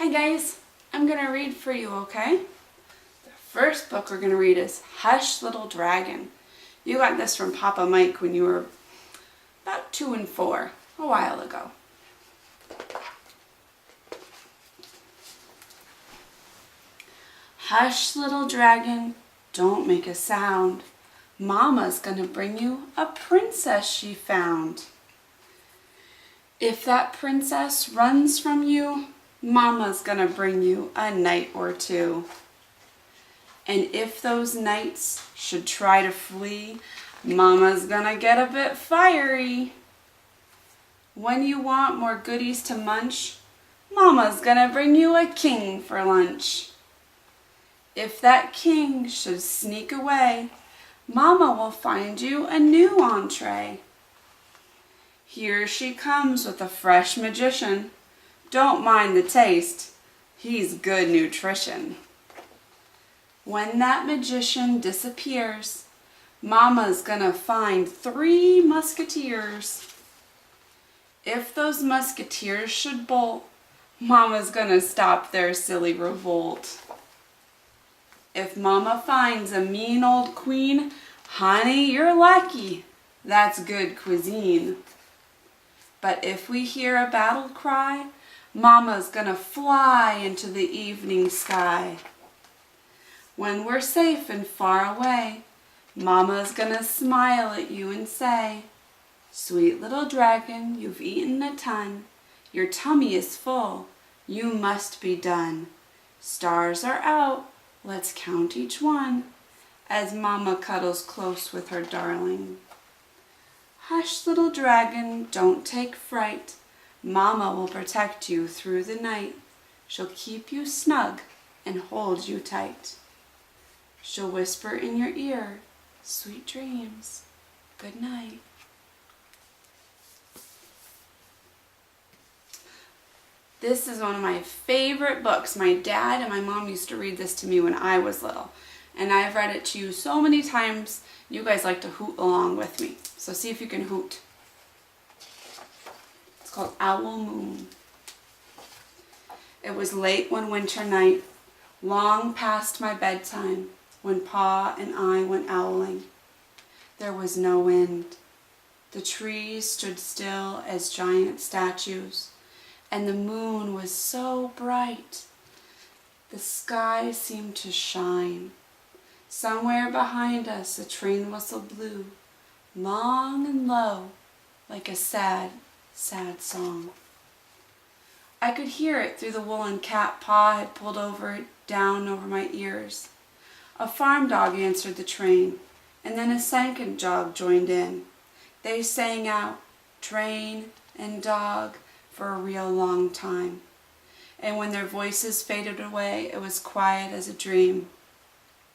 Hi guys, I'm going to read for you, okay? The first book we're going to read is Hush Little Dragon. You got this from Papa Mike when you were about 2 and 4, a while ago. Hush little dragon, don't make a sound. Mama's going to bring you a princess she found. If that princess runs from you, Mama's gonna bring you a knight or two. And if those knights should try to flee, Mama's gonna get a bit fiery. When you want more goodies to munch, Mama's gonna bring you a king for lunch. If that king should sneak away, Mama will find you a new entree. Here she comes with a fresh magician. Don't mind the taste, he's good nutrition. When that magician disappears, Mama's gonna find 3 musketeers. If those musketeers should bolt, Mama's gonna stop their silly revolt. If Mama finds a mean old queen, honey, you're lucky, that's good cuisine. But if we hear a battle cry, Mama's gonna fly into the evening sky. When we're safe and far away, Mama's gonna smile at you and say, "Sweet little dragon, you've eaten a ton. Your tummy is full, you must be done. Stars are out, let's count each one," as Mama cuddles close with her darling. Hush little dragon, don't take fright. Mama will protect you through the night. She'll keep you snug and hold you tight. She'll whisper in your ear, "Sweet dreams, good night." This is one of my favorite books. My dad and my mom used to read this to me when I was little. And I've read it to you so many times, you guys like to hoot along with me. So see if you can hoot. It's called Owl Moon. It was late one winter night, long past my bedtime, when Pa and I went owling. There was no wind. The trees stood still as giant statues, and the moon was so bright. The sky seemed to shine. Somewhere behind us a train whistle blew, long and low, like a sad, sad song. I could hear it through the woolen cap Pa had pulled down over my ears. A farm dog answered the train, and then a second dog joined in. They sang out, train and dog, for a real long time. And when their voices faded away, it was quiet as a dream.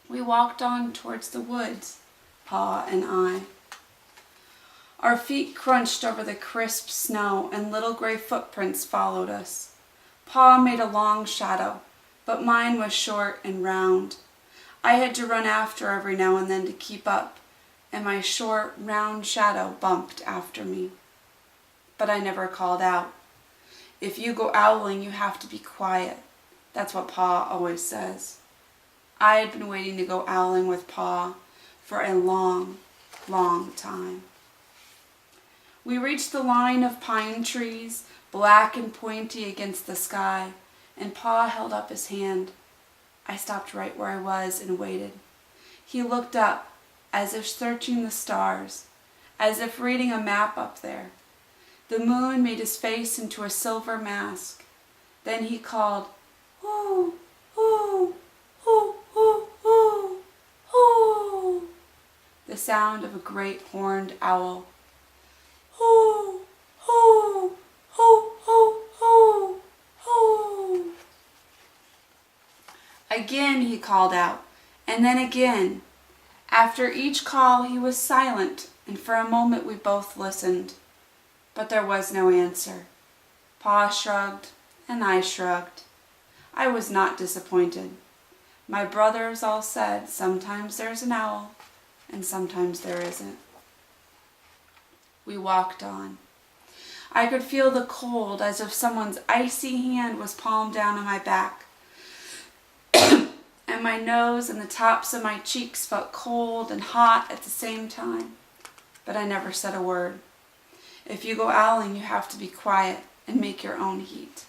We walked on towards the woods, Pa and I. Our feet crunched over the crisp snow, and little gray footprints followed us. Pa made a long shadow, but mine was short and round. I had to run after every now and then to keep up, and my short, round shadow bumped after me. But I never called out. If you go owling, you have to be quiet. That's what Pa always says. I had been waiting to go owling with Pa for a long, long time. We reached the line of pine trees, black and pointy against the sky, and Pa held up his hand. I stopped right where I was and waited. He looked up, as if searching the stars, as if reading a map up there. The moon made his face into a silver mask. Then he called, "Ooh, ooh, ooh, ooh, ooh, ooh," the sound of a great horned owl. "Ooh, ooh, ooh, ooh, ooh, ooh." Again he called out, and then again. After each call he was silent, and for a moment we both listened. But there was no answer. Pa shrugged, and I shrugged. I was not disappointed. My brothers all said, sometimes there's an owl, and sometimes there isn't. We walked on. I could feel the cold as if someone's icy hand was palmed down on my back. And my nose and the tops of my cheeks felt cold and hot at the same time. But I never said a word. If you go owling, you have to be quiet and make your own heat.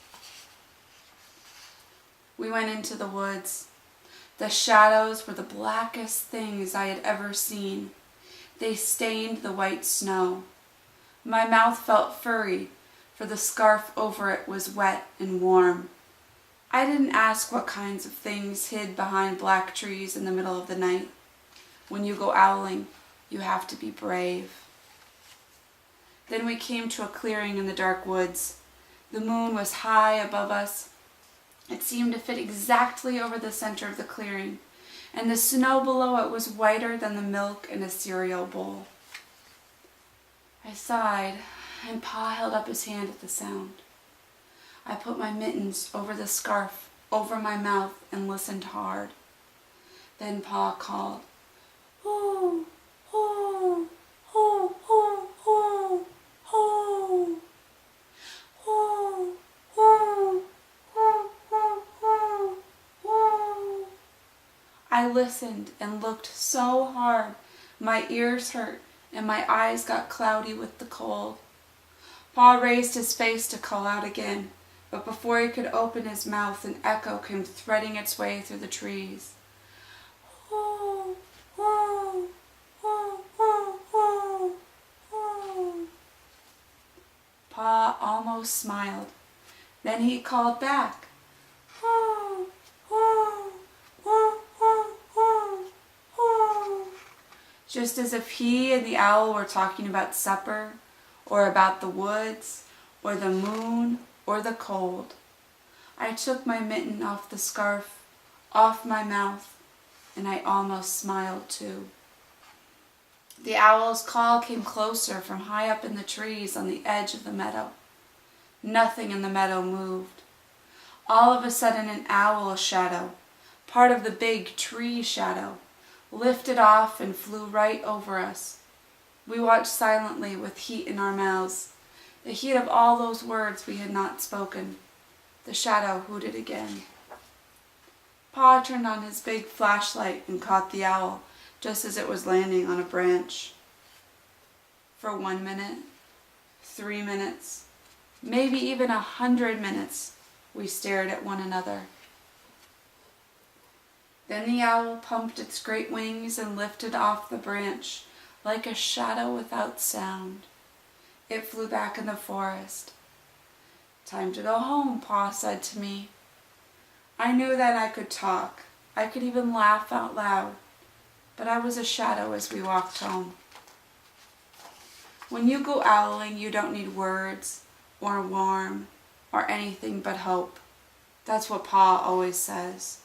We went into the woods. The shadows were the blackest things I had ever seen. They stained the white snow. My mouth felt furry, for the scarf over it was wet and warm. I didn't ask what kinds of things hid behind black trees in the middle of the night. When you go owling, you have to be brave. Then we came to a clearing in the dark woods. The moon was high above us. It seemed to fit exactly over the center of the clearing, and the snow below it was whiter than the milk in a cereal bowl. I sighed, and Pa held up his hand at the sound. I put my mittens over the scarf, over my mouth, and listened hard. Then Pa called, "Ho, ho, ho, ho, ho, ho, ho, ho, ho, ho, ho, ho." I listened and looked so hard, my ears hurt and my eyes got cloudy with the cold. Pa raised his face to call out again, but before he could open his mouth, an echo came threading its way through the trees. "Ho, ho, ho, ho, ho, ho." Pa almost smiled. Then he called back, "Ho, ho, ho, ho, ho, ho," just as if he and the owl were talking about supper, or about the woods, or the moon, or the cold. I took my mitten off the scarf, off my mouth, and I almost smiled too. The owl's call came closer from high up in the trees on the edge of the meadow. Nothing in the meadow moved. All of a sudden an owl shadow, part of the big tree shadow, lifted off and flew right over us. We watched silently with heat in our mouths, the heat of all those words we had not spoken. The shadow hooted again. Pa turned on his big flashlight and caught the owl just as it was landing on a branch. For 1 minute, 3 minutes, maybe even 100 minutes, we stared at one another. Then the owl pumped its great wings and lifted off the branch like a shadow without sound. It flew back in the forest. "Time to go home," Pa said to me. I knew that I could talk. I could even laugh out loud. But I was a shadow as we walked home. When you go owling, you don't need words or warm or anything but hope. That's what Pa always says.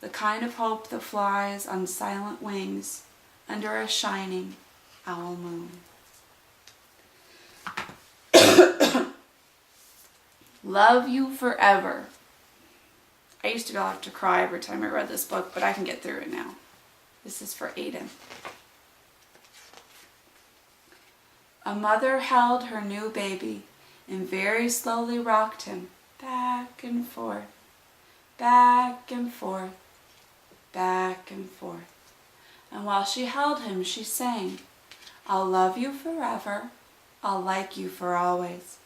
The kind of hope that flies on silent wings under a shining owl moon. Love you forever. I used to have to cry every time I read this book, but I can get through it now. This is for Aiden. A mother held her new baby and very slowly rocked him back and forth, back and forth, back and forth. And while she held him, she sang, "I'll love you forever, I'll like you for always.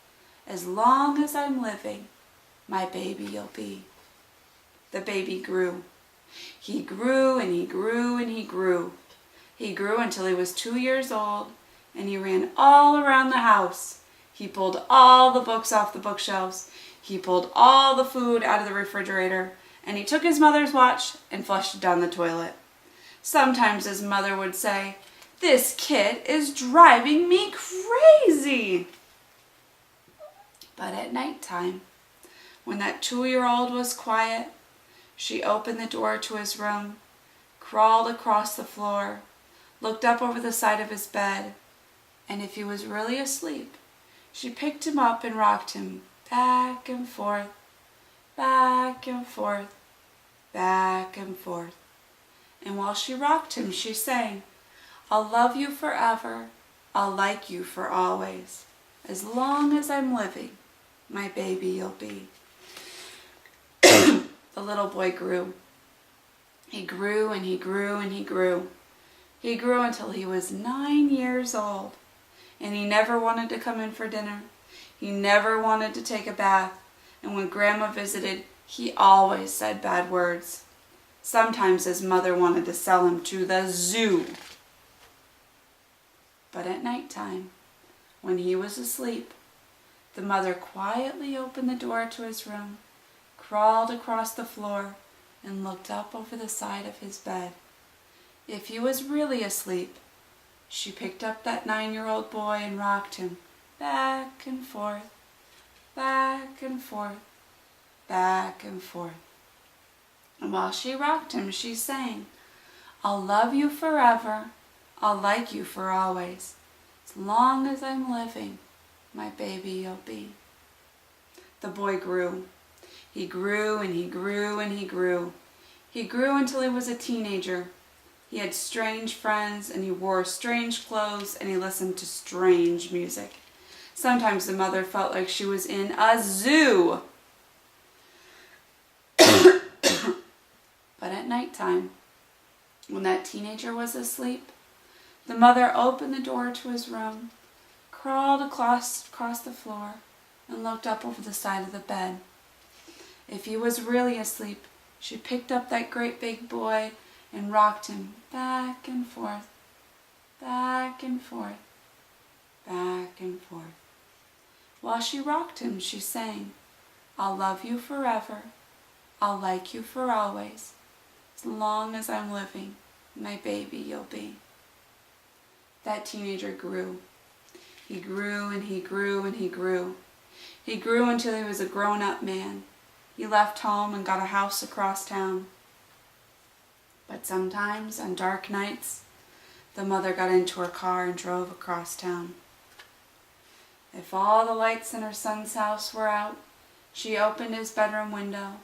As long as I'm living, my baby you'll be." The baby grew. He grew and he grew and he grew. He grew until he was 2 years old, and he ran all around the house. He pulled all the books off the bookshelves. He pulled all the food out of the refrigerator, and he took his mother's watch and flushed it down the toilet. Sometimes his mother would say, "This kid is driving me crazy." But at nighttime, when that 2-year-old was quiet, she opened the door to his room, crawled across the floor, looked up over the side of his bed, and if he was really asleep, she picked him up and rocked him back and forth, back and forth, back and forth. And while she rocked him, she sang, "I'll love you forever, I'll like you for always. As long as I'm living, my baby you'll be. The little boy grew. He grew and he grew and he grew. He grew until he was 9 years old. And he never wanted to come in for dinner. He never wanted to take a bath. And when Grandma visited, he always said bad words. Sometimes his mother wanted to sell him to the zoo. But at nighttime, when he was asleep, the mother quietly opened the door to his room, crawled across the floor, and looked up over the side of his bed. If he was really asleep, she picked up that 9-year-old boy and rocked him back and forth, back and forth, back and forth. And while she rocked him, she sang, "I'll love you forever, I'll like you for always. As long as I'm living, my baby you'll be." The boy grew. He grew and he grew and he grew. He grew until he was a teenager. He had strange friends and he wore strange clothes and he listened to strange music. Sometimes the mother felt like she was in a zoo. But at nighttime, when that teenager was asleep, the mother opened the door to his room, crawled across the floor, and looked up over the side of the bed. If he was really asleep, she picked up that great big boy and rocked him back and forth, back and forth, back and forth. While she rocked him, she sang, "I'll love you forever, I'll like you for always. As long as I'm living, my baby you'll be." That teenager grew. He grew and he grew and he grew. He grew until he was a grown-up man. He left home and got a house across town. But sometimes, on dark nights, the mother got into her car and drove across town. If all the lights in her son's house were out, she opened his bedroom window,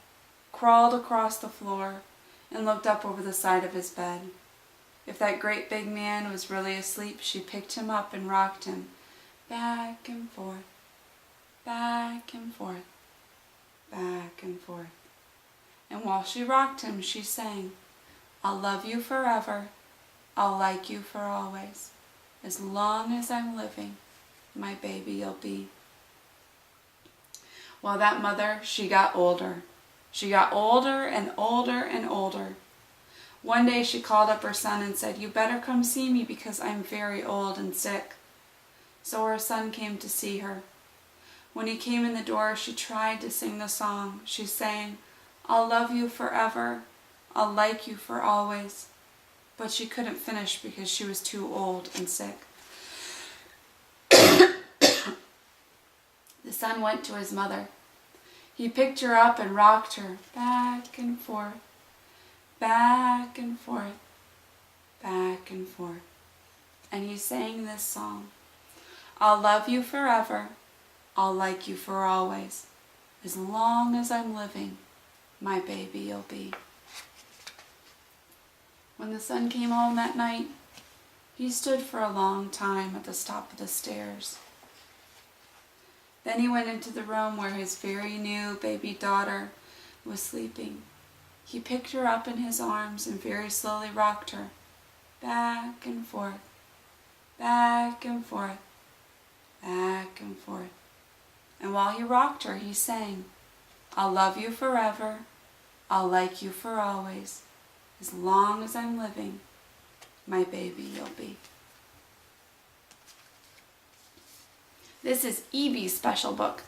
crawled across the floor, and looked up over the side of his bed. If that great big man was really asleep, she picked him up and rocked him back and forth, back and forth, back and forth. And while she rocked him, she sang, "I'll love you forever, I'll like you for always. As long as I'm living, my baby you'll be." Well, that mother, she got older. She got older and older and older. One day she called up her son and said, "You better come see me because I'm very old and sick." So her son came to see her. When he came in the door, she tried to sing the song. She sang, "I'll love you forever, I'll like you for always." But she couldn't finish because she was too old and sick. The son went to his mother. He picked her up and rocked her back and forth, back and forth, back and forth. And he sang this song, "I'll love you forever, I'll like you for always. As long as I'm living, my baby you'll be." When the son came home that night, he stood for a long time at the top of the stairs. Then he went into the room where his very new baby daughter was sleeping. He picked her up in his arms and very slowly rocked her back and forth, back and forth, back and forth. And while he rocked her, he sang, "I'll love you forever, I'll like you for always. As long as I'm living, my baby you'll be." This is Evie's special book,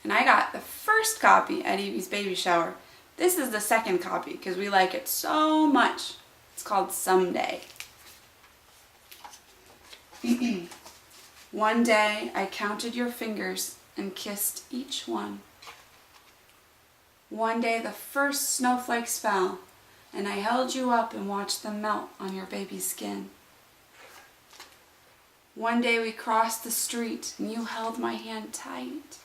and I got the first copy at Evie's baby shower. This is the second copy because we like it so much. It's called Someday. One day I counted your fingers and kissed each one. One day the first snowflakes fell, and I held you up and watched them melt on your baby's skin. One day we crossed the street and you held my hand tight.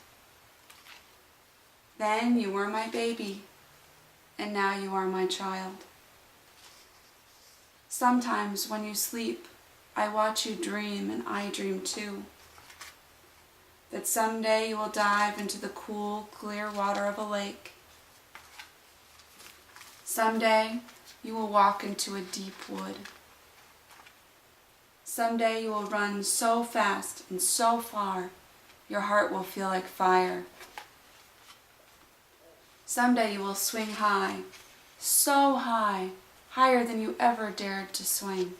Then you were my baby, and now you are my child. Sometimes when you sleep, I watch you dream and I dream too. that someday you will dive into the cool, clear water of a lake. Someday you will walk into a deep wood. Someday you will run so fast and so far, your heart will feel like fire. Someday you will swing high, so high, higher than you ever dared to swing.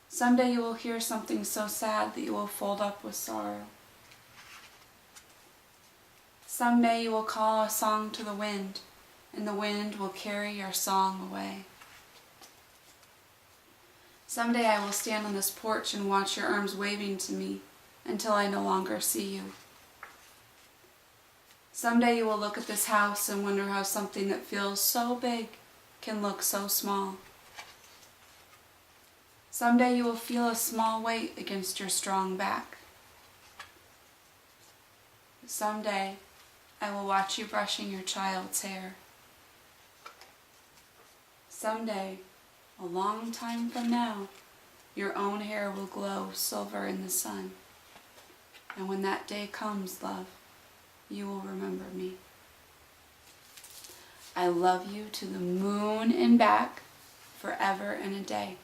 Someday you will hear something so sad that you will fold up with sorrow. Someday you will call a song to the wind, and the wind will carry your song away. Someday I will stand on this porch and watch your arms waving to me until I no longer see you. Someday you will look at this house and wonder how something that feels so big can look so small. Someday you will feel a small weight against your strong back. Someday I will watch you brushing your child's hair. Someday, a long time from now, your own hair will glow silver in the sun. And when that day comes, love, you will remember me. I love you to the moon and back, forever and a day.